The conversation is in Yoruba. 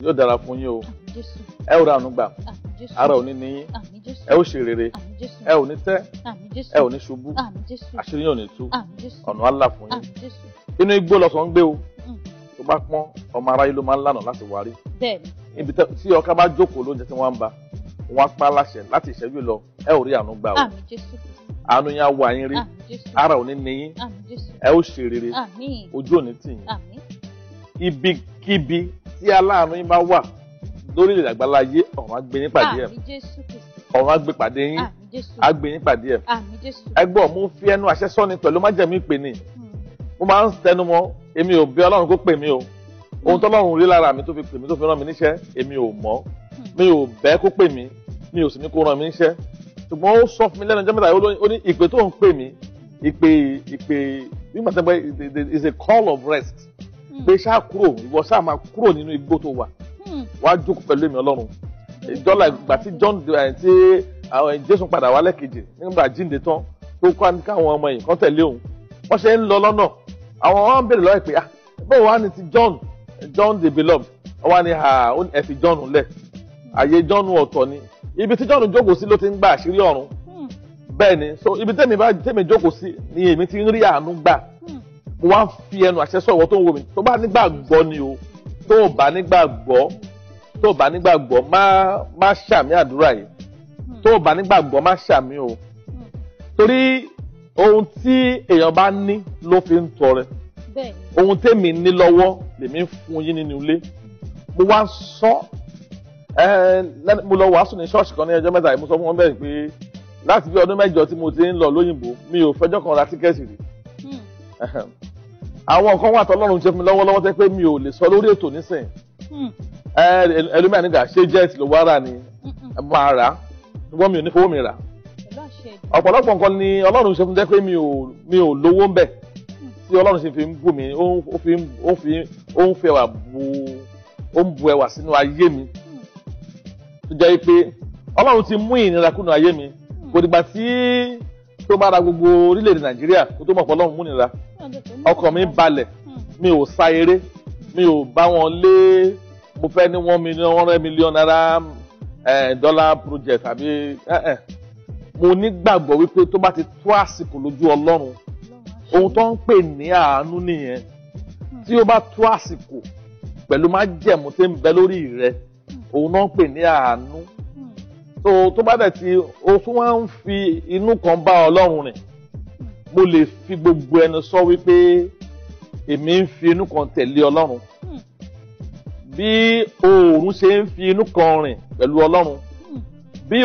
yóò dára fún yín o. Ẹ ò ra àánú gbà. Ara ò ní ní yín. Ẹ ó ṣe rere. Ẹ ò ní tẹ́. Ẹ ò ní ṣubú. Àṣírí yín ò ní tú. Ọ̀nà á là fún yín. Inú igbó lọsàn ń gbé o. Tó bá pọ́n, ọmọ aráyé ló máa ń lànà láti wárí. Ibi tí ọkà bá jókòó lóúnjẹ tí wọ́n ń bá, wọ́n á pa láṣẹ láti ìṣẹ́jú lọ. Ẹ ò rí àánú gbà o. Àánú yín á wà yín rí. Ara ò ní ní yín. Ẹ ó ṣe rere. Ojú ò ní tì yín. Ibikíbi tí aláàánú yín bá wà lórí ilẹ̀ àgbáláyé, ọ̀run á gbé yín pàdé ẹ̀. Ọ̀run á gbé pàdé yín. Á gbé yín pàdé ẹ̀. Ẹ gbọ́, mo fi ẹnu àṣẹ sọ́ni pẹ̀lú májẹ̀mú ìpè ni. Mo máa ń tẹnu mọ́, èmi ò bí Ọlọ́run kó pè mí o. Ohun tọ́lọ́run rí lára mi tó fi pè mí, tó fi rán mi níṣẹ́, èmi ò mọ̀. Mi ò bẹ́ kó pè mí, mi ò sì ní kó rán mi níṣẹ́. Ṣùgbọ́n ó sọ fún mi lẹ́nu ọjọ́ mẹ́ta, ó ní ìpè tó ń pè mí, ìpè nígbà tí wọ́n pẹ́ is a call of rest. Pé ṣáà kúrò, ìwọ ṣáà máa kúrò nínú igbó tó wà. Wàá jókòó pẹ̀lú èmi Ọlọ́run. Ìjọba ìgbà tí àwọn Jésù padà wá lẹ́ẹ̀kejì nígbà jíǹde tán tó kọ́ káwọn ọmọ yìí kan tẹ̀lé òun. Wọ́n ṣe ń lọ lọ́nà. Àwọn wọn bèrè lọ́wọ́ pé bóun wá ní ti John the beloved. Wọ́n wá ní ẹ fi John lẹ̀. Àyè John ọ̀tọ̀ ni. Ibi tí John jókòó sí ló ti ń gba àṣírí ọ̀run. Bẹ́ẹ̀ ni, so ibi tẹ́mi jókòó sí ni èmi ti ń rí àánú gbà. Mo wá ń fi ẹnu àṣẹ sọ ìwọ tó ń wo mi. Tó bá nígbàgbọ́ ni o. Tó bá nígbàgbọ́ má ṣàmì àdúrà yìí. Tó bá nígbàgbọ́ má ṣàmì o. Torí ohun tí èèyàn bá ní ló fi ń tọrẹ. Ohun tèmi ní lọ́wọ́ lèmi ń fún yín nínú ilé. Mo wá sọ mo lọ wàásù ní ṣọ́ọ̀ṣì kan ní ọjọ́ mẹ́ta yìí. Mo sọ fún wọn bẹ́ẹ̀ pé láti bí ọdún mẹ́jọ tí mo ti ń lọ lóyìnbó mi ò fẹjọ́ kan ra tíkẹ́ẹ̀tì rí. Àwọn nǹkan wà tọ́lọ́run ṣe fún mi lọ́wọ́lọ́wọ́ tẹ́ pé mi ò lè sọ lórí ètò nísìn. Ẹlòmíràn nígbà ṣé jẹ́ẹ̀tì ló wá rà ni máa rà á ṣùgbọ́n mi ò ní fowó mi rà. Ọ̀pọ̀lọpọ̀ nǹkan ni Ọlọ́run ṣe fún mi tẹ́ pé mi ò lówó ń bẹ̀ tí Ọlọ́run ṣe fi ń bù mí ó ń bu ẹwà sínú ayé mi. Tó jẹ́ pé Ọlọ́run ti mú ìnira kúnnú ayé mi kò dìgbà tí tó bá ra gbogbo orílẹ̀-èdè Nàìjíríà kó tó mọ̀ pé Ọlọ́run mú ìnira. Ọkàn mi balẹ̀, mi ò sa eré, mi ò bá wọn lé mo fẹ́ ní $1 million dollar project àbí mo nígbàgbọ́ wípé tó bá ti tó àsìkò lójú Ọlọ́run ohun tó ń pè ní àánú nìyẹn. Tí ó bá tó àsìkò pẹ̀lú májẹ̀mú tí ń bẹ lórí rẹ òun náà ń pè ní àánú. Tó bá dẹ̀ tí o tún wá ń fi inú kan bá Ọlọ́run rìn, mo lè fi gbogbo ẹnu sọ wípé èmi ń fi inú kan tẹ̀lé Ọlọ́run. Bí oòrùn ṣe ń fi inú kan rìn pẹ̀lú Ọlọ́run, bí